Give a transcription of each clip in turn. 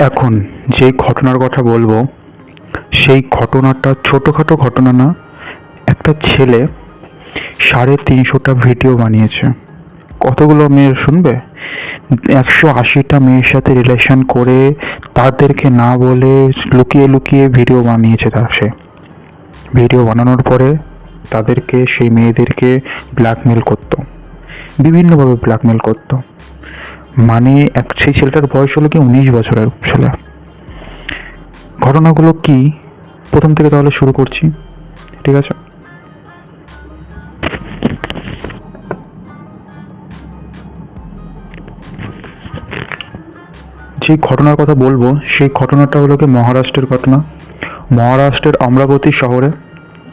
এখন যে ঘটনার কথা বলবো সেই ঘটনাটা ছোটোখাটো ঘটনা না। একটা ছেলে 350টা ভিডিও বানিয়েছে। কতগুলো মেয়ের শুনবে? 180টা মেয়ের সাথে রিলেশন করে তাদেরকে না বলে লুকিয়ে লুকিয়ে ভিডিও বানিয়েছে। সে ভিডিও বানানোর পরে সেই মেয়েদেরকে ব্ল্যাকমেল করতো, বিভিন্নভাবে ব্ল্যাকমেল করতো। মানে সেই ছেলেটার বয়স হলো কি 19 বছরের ছেলে। ঘটনাগুলো কি প্রথম থেকে তাহলে শুরু করছি, ঠিক আছে? যে ঘটনার কথা বলবো সেই ঘটনাটা হলো কি মহারাষ্ট্রের ঘটনা। মহারাষ্ট্রের অমরাবতী শহরে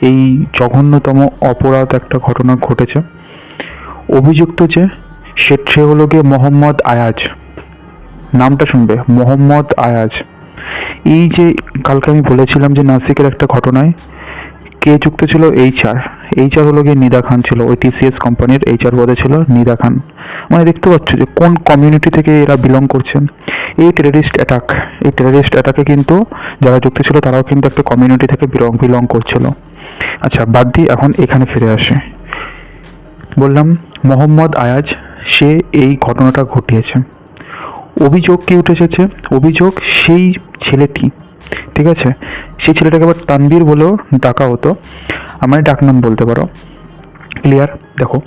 এই জঘন্যতম অপরাধ একটা ঘটনা ঘটেছে। অভিযুক্ত সে হলো গিয়ে মোহাম্মদ আয়াজ। নামটা শুনবে, মোহাম্মদ আয়াজ। এই যে কালকে আমি বলেছিলাম যে নাসিকের একটা ঘটনায় কে যুক্ত ছিল? এইচআর হলো গিয়ে নিদা খান ছিল। ওই টিসিএস কোম্পানির এইচআর পদে ছিল নিদা খান। মানে দেখতে পাচ্ছ যে কোন কমিউনিটি থেকে এরা বিলং করছেন। এই টেররিস্ট অ্যাটাকে কিন্তু যারা যুক্ত ছিল তারাও কিন্তু একটা কমিউনিটি থেকে বিলং করছিল। আচ্ছা, বাদ দিয়ে এখন এখানে ফিরে আসে। বললাম মোহাম্মদ আয়াজ সে এই ঘটনাটা ঘটিয়েছে। অভিযোগ কি উঠে এসেছে? অভিযোগ সেই ছেলেটি, ঠিক আছে, সেই ছেলেটাকে আবার তানবীর বলেও ডাকা হতো, আমার ডাকনাম বলতে পারো। ক্লিয়ার? দেখো,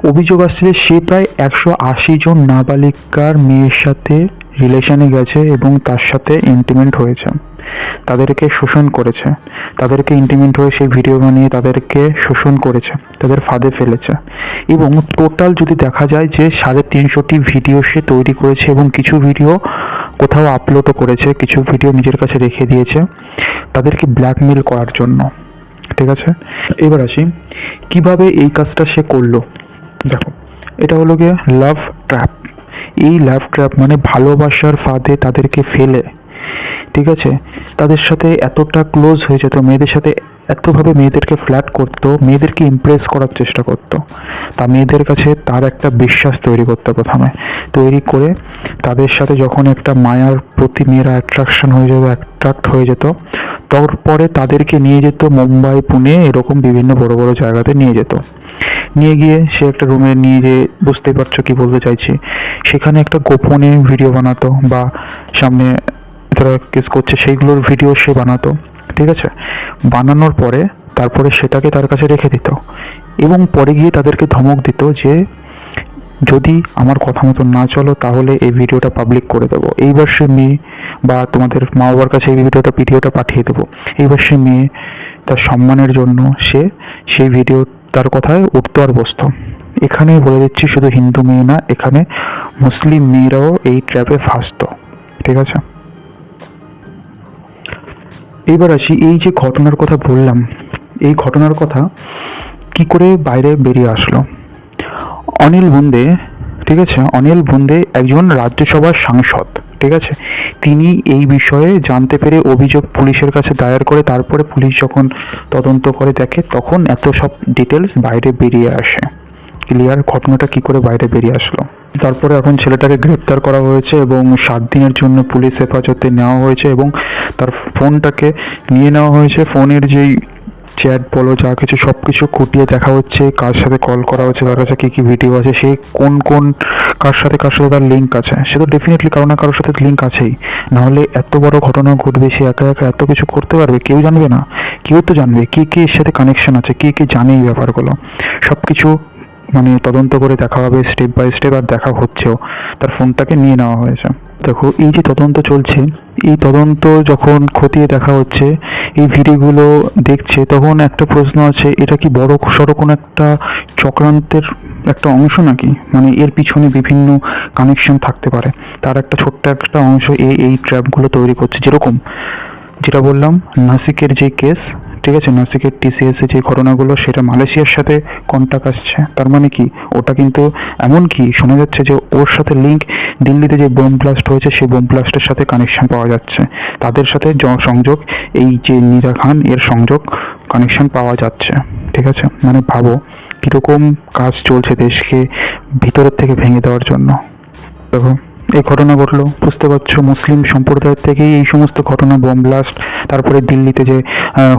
অভিযোগ আসছে যে সে প্রায় 180 জন নাবালিকার মেয়ের সাথে রিলেশনে গেছে এবং তার সাথে ইন্টিমেন্ট হয়েছে, তাদেরকে শোষণ করেছে, তাদেরকে ইন্টিমেন্ট হয়ে সেই ভিডিও বানিয়ে তাদেরকে শোষণ করেছে, তাদের ফাঁদে ফেলেছে। এবং টোটাল যদি দেখা যায় যে 350টি ভিডিও সে তৈরি করেছে এবং কিছু ভিডিও কোথাও আপলোডও করেছে, কিছু ভিডিও নিজের কাছে রেখে দিয়েছে তাদেরকে ব্ল্যাকমেল করার জন্য, ঠিক আছে? এবার আসি কিভাবে এই কাজটা সে করলো। দেখো, এটা হলো গিয়ে লাভ ট্র্যাপ। এই লাভ ট্র্যাপ মানে ভালোবাসার ফাঁদে তাদেরকে ফেলে, ঠিক আছে, তাদের সাথে এতটা ক্লোজ হয়ে যেত, মেয়েদের সাথে এতভাবে মেয়েদেরকে ফ্ল্যাট করতো, মেয়েদেরকে ইমপ্রেস করার চেষ্টা করতো। তা মেয়েদের কাছে তার একটা বিশ্বাস তৈরি করতো, প্রথমে তৈরি করে তাদের সাথে যখন একটা মায়ার প্রতি মেয়েরা অ্যাট্রাক্ট হয়ে যেত, তারপরে তাদেরকে নিয়ে যেত মুম্বাই, পুনে, এরকম বিভিন্ন বড় বড় জায়গাতে নিয়ে যেত। নিয়ে গিয়ে সে একটা রুমে নিয়ে যেয়ে, বুঝতেই পারছো কি বলতে চাইছি, সেখানে একটা গোপনে ভিডিও বানাতো বা সামনে তারা কেস করছে সেইগুলোর ভিডিও সে বানাতো, ঠিক আছে? বানানোর পরে তারপরে সেটাকে তার কাছে রেখে দিত এবং পরে গিয়ে তাদেরকে ধমক দিত যে যদি আমার কথা মতো না চলো তাহলে এই ভিডিওটা পাবলিক করে দেবো। এইবার সে মেয়ে বা তোমাদের মা বাবার কাছে এই ভিডিওটা পাঠিয়ে দেবো। এইবার সে মেয়ে তার সম্মানের জন্য সেই ভিডিও তার কথায় উঠতো আর বসতো। এখানে বলে দিচ্ছি শুধু হিন্দু মেয়ে না, এখানে মুসলিম মেয়েরাও এই ট্র্যাপে ফাঁসতো, ঠিক আছে? এইবার আসি, এই যে ঘটনার কথা বললাম, এই ঘটনার কথা কি করে বাইরে বেরিয়ে আসলো। অনিল বোন্দে, ঠিক আছে, অনিল বোন্দে একজন রাজ্যসভার সাংসদ, ঠিক আছে? তিনি এই বিষয়ে জানতে পেরে অভিযোগ পুলিশের কাছে দায়ের করে, তারপরে পুলিশ যখন তদন্ত করে দেখে তখন এত সব ডিটেলস বাইরে বেরিয়ে আসে। ক্লিয়ার? ঘটনাটা কি করে বাইরে বেরিয়ে আসলো। তারপরে এখন ছেলেটাকে গ্রেপ্তার করা হয়েছে এবং 7 দিনের জন্য পুলিশ হেফাজতে নেওয়া হয়েছে এবং তার ফোনটাকে নিয়ে নেওয়া হয়েছে। ফোনের যেই চ্যাট বলো যা কিছু সব কিছু খুঁটিয়ে দেখা হচ্ছে, কার সাথে কল করা হচ্ছে, তার কাছে কী কী ভিডিও আছে, সে কোন কার সাথে তার লিঙ্ক আছে। সে তো ডেফিনেটলি কারো না কারোর সাথে লিঙ্ক আছেই, নাহলে এত বড় ঘটনা ঘটবে, সে একা একা এত কিছু করতে পারবে? কেউ জানবে না, কেউ তো জানবে কে কে এর সাথে কানেকশন আছে, কে কে জানে এই ব্যাপারগুলো। সব কিছু মানে তদন্ত করে দেখা হবে স্টেপ বাই স্টেপ, আর দেখা হচ্ছেও। তার ফোনটাকে নিয়ে নেওয়া হয়েছে। দেখো, এই যে তদন্ত চলছে, এই তদন্ত যখন খতিয়ে দেখা হচ্ছে, এই ভিডিওগুলো দেখছে, তখন একটা প্রশ্ন আছে, এটা কি বড় সড়ো কোনো একটা চক্রান্তের একটা অংশ নাকি? মানে এর পিছনে বিভিন্ন কানেকশন থাকতে পারে, তার একটা ছোট্ট একটা অংশ এই ট্র্যাপগুলো তৈরি করছে। যেটা বললাম নাসিকের যে কেস, ঠিক আছে, নাসিকের টিসিএসে যে ঘটনাগুলো, সেটা মালয়েশিয়ার সাথে কন্ট্যাক্ট আসছে। তার মানে কি ওটা কিন্তু এমন কি শোনা যাচ্ছে যে ওর সাথে লিঙ্ক, দিল্লিতে যে বোম ব্লাস্ট হয়েছে সেই বোম ব্লাস্টের সাথে কানেকশন পাওয়া যাচ্ছে, তাদের সাথে সংযোগ, এই যে নিদা খান এর সংযোগ কানেকশন পাওয়া যাচ্ছে, ঠিক আছে? মানে ভাবো কীরকম কাজ চলছে দেশকে ভিতরের থেকে ভেঙে দেওয়ার জন্য। দেখো, এই ঘটনা ঘটলো, বুঝতে পারছো মুসলিম সম্প্রদায়ের থেকেই এই সমস্ত ঘটনা, বম ব্লাস্ট, তারপরে দিল্লিতে যে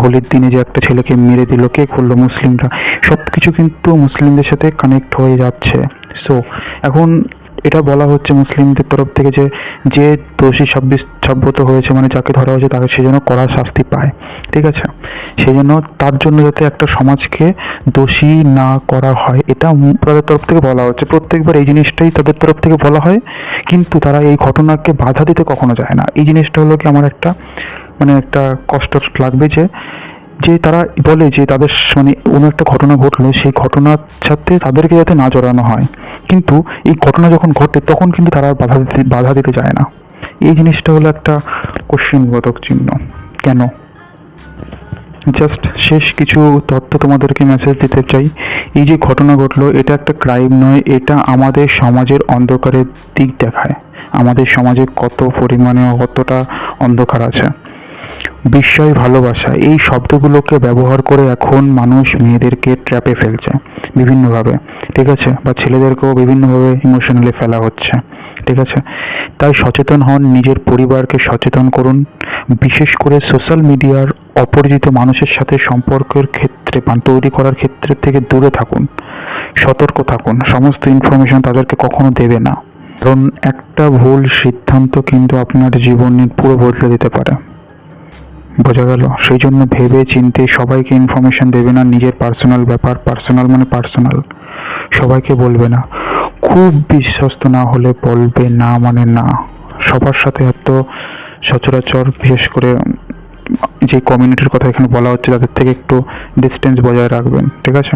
হোলির দিনে যে একটা ছেলেকে মেরে দিল, কে করলো? মুসলিমরা। সব কিছু কিন্তু মুসলিমদের সাথে কানেক্ট হয়ে যাচ্ছে। সো এখন এটা বলা হচ্ছে মুসলিমদের তরফ থেকে যে যে দোষী সাব্যস্ত হয়েছে, মানে যাকে ধরা হয়েছে তাকে সে যেন কড়া শাস্তি পায়, ঠিক আছে? সেই জন্য তার জন্য যাতে একটা সমাজকে দোষী না করা হয়, এটা তাদের তরফ থেকে বলা হচ্ছে। প্রত্যেকবার এই জিনিসটাই তাদের তরফ থেকে বলা হয়, কিন্তু তারা এই ঘটনাকে বাধা দিতে কখনো যায় না। এই জিনিসটা হলো কি আমার একটা মানে একটা কষ্ট লাগবে যে যে তারা বলে যে তাদের মানে কোনো একটা ঘটনা ঘটলো, সেই ঘটনার সাথে তাদেরকে যাতে না জড়ানো হয়, কিন্তু এই ঘটনা যখন ঘটে তখন কিন্তু তারা আর বাধা দিতে যায় না। এই জিনিসটা হলো একটা কোশ্চেনবোধক চিহ্ন। কেন? জাস্ট শেষ কিছু তথ্য তোমাদেরকে মেসেজ দিতে চাই। এই যে ঘটনা ঘটলো, এটা একটা ক্রাইম নয়, এটা আমাদের সমাজের অন্ধকারের দিক দেখায়। আমাদের সমাজে কত পরিমাণে কতটা অন্ধকার আছে। বিস্ময়, ভালোবাসা, এই শব্দগুলোকে ব্যবহার করে এখন মানুষ মেয়েদেরকে ট্র্যাপে ফেলছে বিভিন্নভাবে, ঠিক আছে? বা ছেলেদেরকেও বিভিন্নভাবে ইমোশনালি ফেলা হচ্ছে, ঠিক আছে? তাই সচেতন হন, নিজের পরিবারকে সচেতন করুন, বিশেষ করে সোশ্যাল মিডিয়ার অপরিচিত মানুষের সাথে সম্পর্কের ক্ষেত্রে বা তৈরি করার ক্ষেত্রে থেকে দূরে থাকুন, সতর্ক থাকুন। সমস্ত ইনফরমেশন তাদেরকে কখনো দেবে না, কারণ একটা ভুল সিদ্ধান্ত কিন্তু আপনার জীবনের পুরো বদলে দিতে পারে। বোঝা গেল? সেই জন্য ভেবে চিন্তে সবাইকে ইনফরমেশন দেবে না, নিজের পার্সোনাল ব্যাপার, পার্সোনাল মানে পার্সোনাল, সবাইকে বলবে না। খুব বিশ্বস্ত না হলে বলবে না মানে না। সবার সাথে এত সচরাচর, বিশেষ করে যে কমিউনিটির কথা এখানে বলা হচ্ছে তাদের থেকে একটু ডিস্টেন্স বজায় রাখবেন, ঠিক আছে?